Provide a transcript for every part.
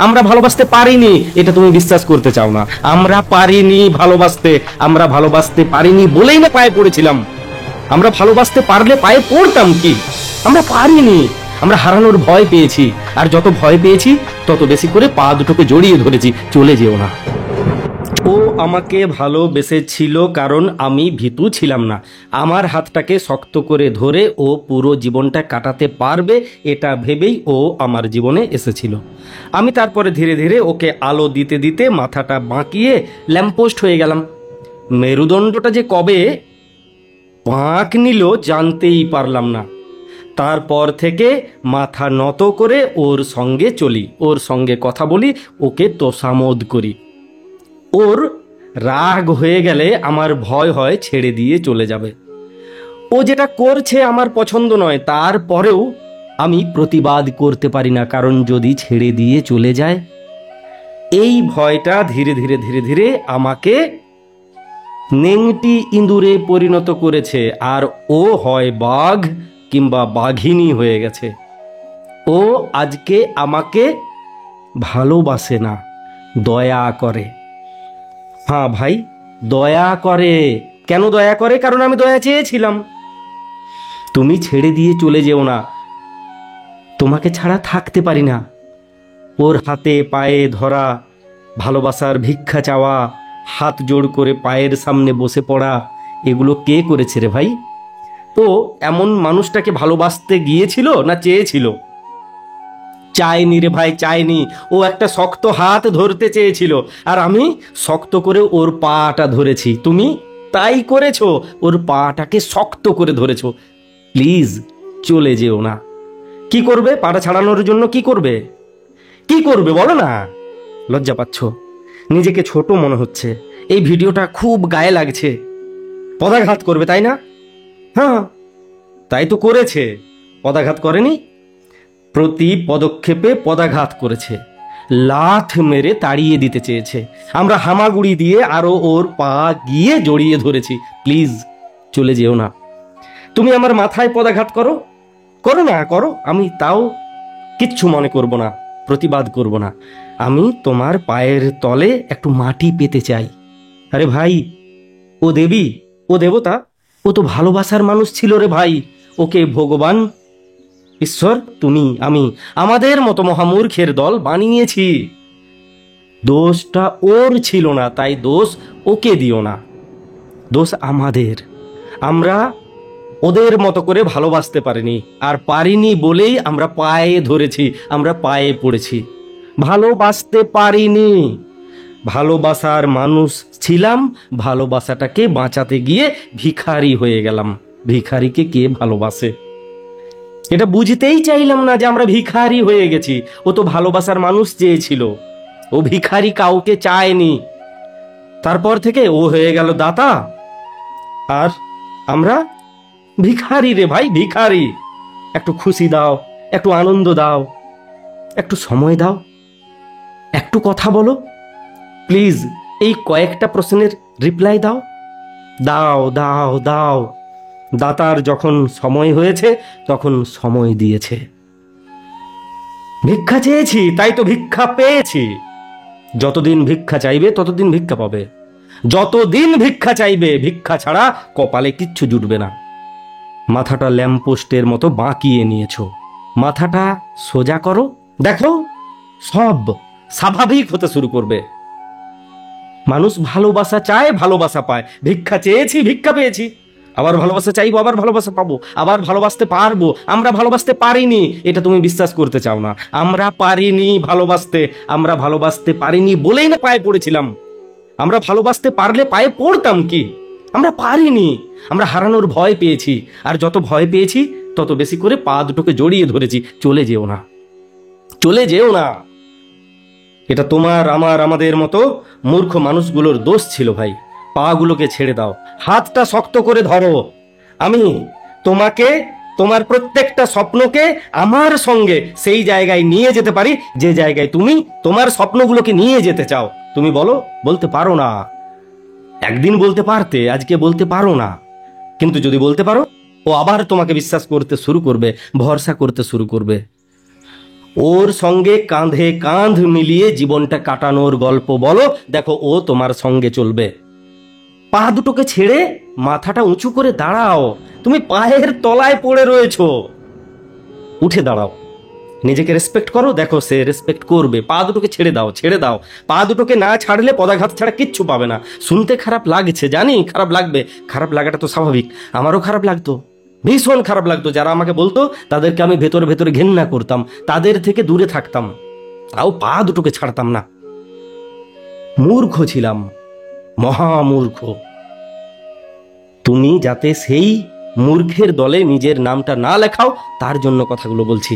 আমরা ভালোবাসতে পারিনি এটা তুমি বিশ্বাস করতে চাও না। আমরা পারিনি ভালোবাসতে, আমরা ভালোবাসতে পারিনি বলেই না পায়ে পড়েছিলাম। আমরা ভালোবাসতে পারলে পায়ে পড়তাম কি? আমরা পারিনি, আমরা হারানোর ভয় পেয়েছি, আর যত ভয় পেয়েছি তত বেশি করে পা দুটোকে জড়িয়ে ধরেছি। চলে যেও না। ও আমাকে ভালোবেসেছিল কারণ আমি ভীতু ছিলাম না। আমার হাতটাকে শক্ত করে ধরে ও পুরো জীবনটা কাটাতে পারবে এটা ভেবেই ও আমার জীবনে এসেছিল। আমি তারপরে ধীরে ধীরে ওকে আলো দিতে দিতে মাথাটা বাঁকিয়ে ল্যাম্পপোস্ট হয়ে গেলাম। মেরুদণ্ডটা যে কবে বাঁক নিল জানতেই পারলাম না। তারপর থেকে মাথা নত করে ওর সঙ্গে চলি, ওর সঙ্গে কথা বলি, ওকে তোষামোদ করি। ওর রাগ হয়ে গেলে আমার ভয় হয় ছেড়ে দিয়ে চলে যাবে। ও যেটা করছে আমার পছন্দ নয়, তারপরেও আমি প্রতিবাদ করতে পারি না, কারণ যদি ছেড়ে দিয়ে চলে যায়। এই ভয়টা ধীরে ধীরে ধীরে ধীরে আমাকে নেংটি ইঁদুরে পরিণত করেছে, আর ও হয় বাঘ কিংবা বাঘিনী হয়ে গেছে। ও আজকে আমাকে ভালোবাসে না, দয়া করে। হ্যাঁ ভাই, দয়া করে। কেন দয়া করে? কারণ আমি দয়া চেয়েছিলাম। তুমি ছেড়ে দিয়ে চলে যেও না, তোমাকে ছাড়া থাকতে পারি না। ওর হাতে পায়ে ধরা, ভালোবাসার ভিক্ষা চাওয়া, হাত জোড় করে পায়ের সামনে বসে পড়া, এগুলো কে করেছে রে ভাই? ও এমন মানুষটাকে ভালোবাসতে গিয়েছিল না চেয়েছিল? চায়নি রে ভাই, চায়নি। ও একটা শক্ত হাত ধরতে চেয়েছিল, আর আমি শক্ত করে ওর পাটা ধরেছি। তুমি তাই করেছো, ওর পাটাকে শক্ত করে ধরেছো। প্লিজ চলে যেও না। কি করবে পাটা ছাড়ানোর জন্য? কি করবে? কি করবে বলো না? লজ্জা পাচ্ছ, নিজেকে ছোট মনে হচ্ছে, এই ভিডিওটা খুব গায়ে লাগছে। পদাঘাত করবে তাই না? হ্যাঁ, তাই তো করেছে। পদাঘাত করেনি? প্রতি পদক্ষেপে পদাঘাত করেছে, লাথ মেরে তাড়িয়ে দিতে চেয়েছে। আমরা হামাগুড়ি দিয়ে আরো ওর পা গিয়ে জড়িয়ে ধরেছি। প্লিজ চলে যেও না। তুমি আমার মাথায় পদাঘাত করো, করো না, করো, আমি তাও কিচ্ছু মনে করব না, প্রতিবাদ করব না। আমি তোমার পায়ের তলে একটু মাটি পেতে চাই। আরে ভাই, ও দেবী, ও দেবতা, ও তো ভালোবাসার মানুষ ছিল রে ভাই। ওকে ভগবান, ঈশ্বর, তুমি, আমি, আমাদের মতো মহামূর্খের দল বানিয়েছি। দোষটা ওর ছিল না, তাই দোষ ওকে দিও না। দোষ আমাদের। আমরা ওদের মতো করে ভালোবাসতে পারিনি, আর পারিনি বলেই আমরা পায়ে ধরেছি, আমরা পায়ে পড়েছি। ভালোবাসতে পারিনি। ভালোবাসার মানুষ ছিলাম, ভালোবাসাটাকে বাঁচাতে গিয়ে ভিখারি হয়ে গেলাম। ভিখারিকে কে ভালোবাসে? এটা বুঝতেই চাইলাম না যে আমরা ভিখারি হয়ে গেছি। ও তো ভালোবাসার মানুষ চেয়েছিল, ও ভিখারি কাউকে চায়নি। তারপর থেকে ও হয়ে গেল দাতা, আর আমরা ভিখারি রে ভাই, ভিখারি। একটু খুশি দাও, একটু আনন্দ দাও, একটু সময় দাও, একটু কথা বলো। প্লিজ এই কয়েকটা প্রশ্নের রিপ্লাই দাও, দাও দাও দাও। দাতার যখন সময় হয়েছে তখন সময় দিয়েছে। ভিক্ষা চেয়েছি, তাই তো ভিক্ষা পেয়েছি। যতদিন ভিক্ষা চাইবে ততদিন ভিক্ষা পাবে। যতদিন ভিক্ষা চাইবে, ভিক্ষা ছাড়া কপালে কিচ্ছু জুটবে না। মাথাটা ল্যাম্পপোস্টের মতো বাঁকিয়ে নিয়েছো, মাথাটা সোজা করো, দেখো সব স্বাভাবিক হতে শুরু করবে। মানুষ ভালোবাসা চায়, ভালোবাসা পায়। ভিক্ষা চেয়েছি, ভিক্ষা পেয়েছি। আবার ভালোবাসা চাইবো, আবার ভালোবাসা পাবো, আবার ভালোবাসতে পারবো। আমরা ভালোবাসতে পারিনি এটা তুমি বিশ্বাস করতে চাও না। আমরা পারিনি ভালোবাসতে, আমরা ভালোবাসতে পারিনি বলেই না পায়ে পড়েছিলাম। আমরা ভালোবাসতে পারলে পায়ে পড়তাম কি? আমরা পারিনি, আমরা হারানোর ভয় পেয়েছি, আর যত ভয় পেয়েছি তত বেশি করে পা দুটোকে জড়িয়ে ধরেছি। চলে যেও না, চলে যেও না। এটা তোমার, আমার, আমাদের মতো মূর্খ মানুষগুলোর দোষ ছিল ভাই। পা গুলোকে ছেড়ে দাও, হাতটা শক্ত করে ধরো। আমি তোমাকে, তোমার প্রত্যেকটা স্বপ্নকে আমার সঙ্গে সেই জায়গায় নিয়ে যেতে পারি যে জায়গায় তুমি তোমার স্বপ্নগুলোকে নিয়ে যেতে চাও। তুমি বলো, বলতে পারো না। একদিন বলতে পারতে, আজকে বলতে পারো না। কিন্তু যদি বলতে পারো, ও আবার তোমাকে বিশ্বাস করতে শুরু করবে, ভরসা করতে শুরু করবে। ওর সঙ্গে কাঁধে কাঁধ মিলিয়ে জীবনটা কাটানোর গল্প বলো, দেখো ও তোমার সঙ্গে চলবে। পা দুটোকে ছেড়ে মাথাটা উঁচু করে দাঁড়াও, তুমি পায়ের তলায় পড়ে রয়েছো, উঠে দাঁড়াও, নিজেকে রেসপেক্ট করো, দেখো সে রেসপেক্ট করবে। পা দুটোকে ছেড়ে দাও, ছেড়ে দাও। পা দুটোকে না ছাড়লে পদাঘাত ছাড়া কিচ্ছু পাবে না। শুনতে খারাপ লাগছে, জানি খারাপ লাগবে, খারাপ লাগাটা তো স্বাভাবিক, আমারও খারাপ লাগতো, ভীষণ খারাপ লাগতো। যারা আমাকে বলতো তাদেরকে আমি ভেতরে ভেতরে ঘেন্না করতাম, তাদের থেকে দূরে থাকতাম, তাও পা দুটোকে ছাড়তাম না। মূর্খ ছিলাম, মহামূর্খ। তুমি যাতে সেই মূর্খের দলে নিজের নামটা না লেখাও, তার জন্য কথাগুলো বলছি।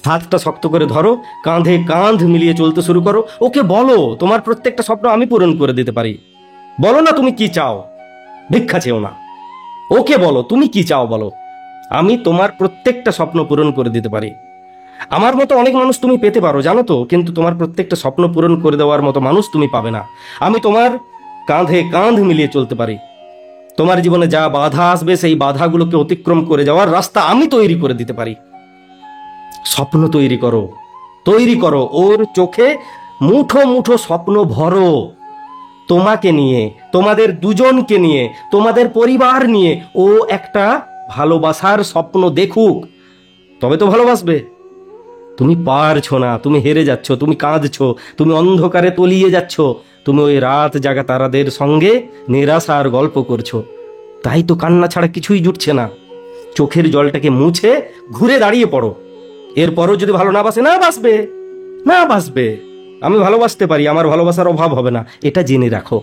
হাতটা শক্ত করে ধরো, কাঁধে কাঁধ মিলিয়ে চলতে শুরু করো। ওকে বলো তোমার প্রত্যেকটা স্বপ্ন আমি পূরণ করে দিতে পারি। বলো না তুমি কি চাও, ভিক্ষা চেও না। ওকে বলো তুমি কি চাও, বলো আমি তোমার প্রত্যেকটা স্বপ্ন পূরণ করে দিতে পারি। আমার মতো অনেক মানুষ তুমি পেতে পারো জানো তো, কিন্তু তোমার প্রত্যেকটা স্বপ্ন পূরণ করে দেওয়ার মতো মানুষ তুমি পাবে না। আমি তোমার কাঁধে কাঁধ মিলিয়ে চলতে পারি। তোমার জীবনে যা বাধা আসবে সেই বাধাগুলোকে অতিক্রম করে যাওয়ার রাস্তা আমি তৈরি করে দিতে পারি। স্বপ্ন তৈরি করো, তৈরি করো। ওর চোখে মুঠো মুঠো স্বপ্ন ভরো, তোমাকে নিয়ে, তোমাদের দুজনকে নিয়ে, তোমাদের পরিবার নিয়ে। ও একটা ভালোবাসার স্বপ্ন দেখুক, তবে তো ভালোবাসবে। তুমি পারছো না, তুমি হেরে যাচ্ছ, তুমি কাঁদছো, তুমি অন্ধকারে তলিয়ে যাচ্ছ, তুমি ওই রাত জাগা তারাদের সঙ্গে নিরাশার গল্প করছো, তাই তো কান্না ছাড়া কিছুই জুটছে না। চোখের জলটাকে মুছে ঘুরে দাঁড়িয়ে পড়ো। এরপরও যদি ভালো না বাসে, না বাসবে, না বাসবে। আমি ভালোবাসতে পারি, আমার ভালোবাসার অভাব হবে না, এটা জেনে রাখো।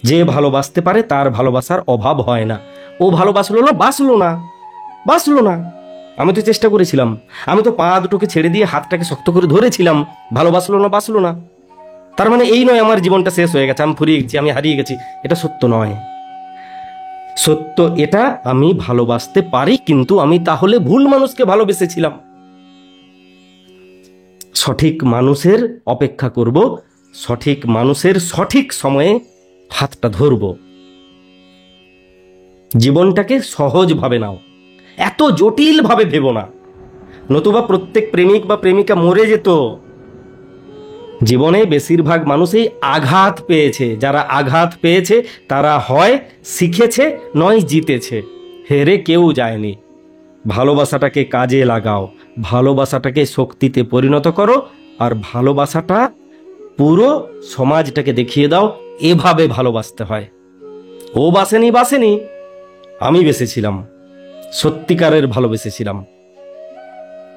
যে ভালোবাসতে পারে তার ভালোবাসার অভাব হয় না। ও ভালোবাসলো না, বাসলো না, বাসলো না। আমি তো চেষ্টা করেছিলাম, আমি তো পা দুটোকে ছেড়ে দিয়ে হাতটাকে শক্ত করে ধরেছিলাম, ভালোবাসলো না, বাসলো না। তার মানে এই নয় আমার জীবনটা শেষ হয়ে গেছে, আমি ফুরিয়ে গেছি, আমি হারিয়ে গেছি। এটা সত্য নয়। সত্য এটা, আমি ভালোবাসতে পারি, কিন্তু আমি তাহলে ভুল মানুষকে ভালোবেসেছিলাম। সঠিক মানুষের অপেক্ষা করব, সঠিক মানুষের সঠিক সময়ে হাতটা ধরব। জীবনটাকে সহজভাবে নাও, এত জটিলভাবে ভেবো না, নতুবা প্রত্যেক প্রেমিক বা প্রেমিকা মরে যেত। জীবনে বেশিরভাগ মানুষই আঘাত পেয়েছে, যারা আঘাত পেয়েছে তারা হয় শিখেছে নয় জিতেছে, হেরে কেউ যায়নি। ভালোবাসাটাকে কাজে লাগাও, ভালোবাসাটাকে শক্তিতে পরিণত করো, আর ভালোবাসাটা পুরো সমাজটাকে দেখিয়ে দাও এভাবে ভালোবাসতে হয়। ও বাসেনি, বাসেনি, আমি বেসেছিলাম, সত্যিকারের ভালোবেসেছিলাম,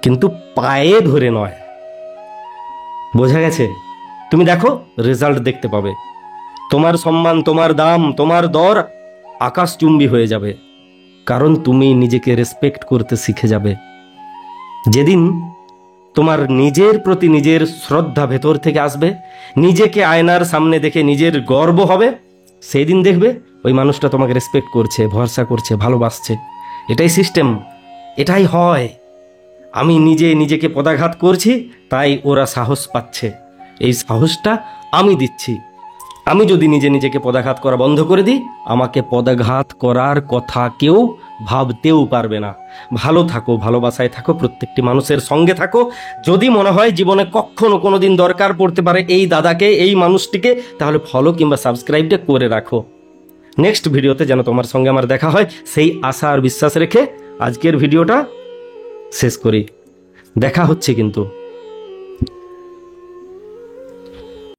কিন্তু পায়ে ধরে নয়। বোঝা গেছে? তুমি দেখো, রেজাল্ট দেখতে পাবে। তোমার সম্মান, তোমার দাম, তোমার দর আকাশচুম্বী হয়ে যাবে, কারণ তুমি নিজেকে রেসপেক্ট করতে শিখে যাবে। যেদিন তোমার নিজের প্রতি নিজের শ্রদ্ধা ভেতর থেকে আসবে, নিজেকে আয়নার সামনে দেখে নিজের গর্ব হবে, সেই দিন দেখবে ওই মানুষটা তোমাকে রেসপেক্ট করছে, ভরসা করছে, ভালোবাসছে। এটাই সিস্টেম, এটাই হয়। আমি নিজে নিজেকে পদাঘাত করছি, তাই ওরা সাহস পাচ্ছে। এই সাহসটা আমি দিচ্ছি। আমি যদি নিজে নিজেকে পদাঘাত করা বন্ধ করে দিই, আমাকে পদাঘাত করার কথা কেউ ভাবতেও পারবে না। ভালো থাকো, ভালোবাসায় থাকো, প্রত্যেকটি মানুষের সঙ্গে থাকো। যদি মনে হয় জীবনে কখনো কোনো দিন দরকার পড়তে পারে এই দাদাকে, এই মানুষটিকে, তাহলে ফলো কিংবা সাবস্ক্রাইবটা করে রাখো। নেক্সট ভিডিওতে যেন তোমার সঙ্গে আমার দেখা হয়, সেই আশা আর বিশ্বাস রেখে আজকের ভিডিওটা শেষ করি। দেখা হচ্ছে কিন্তু।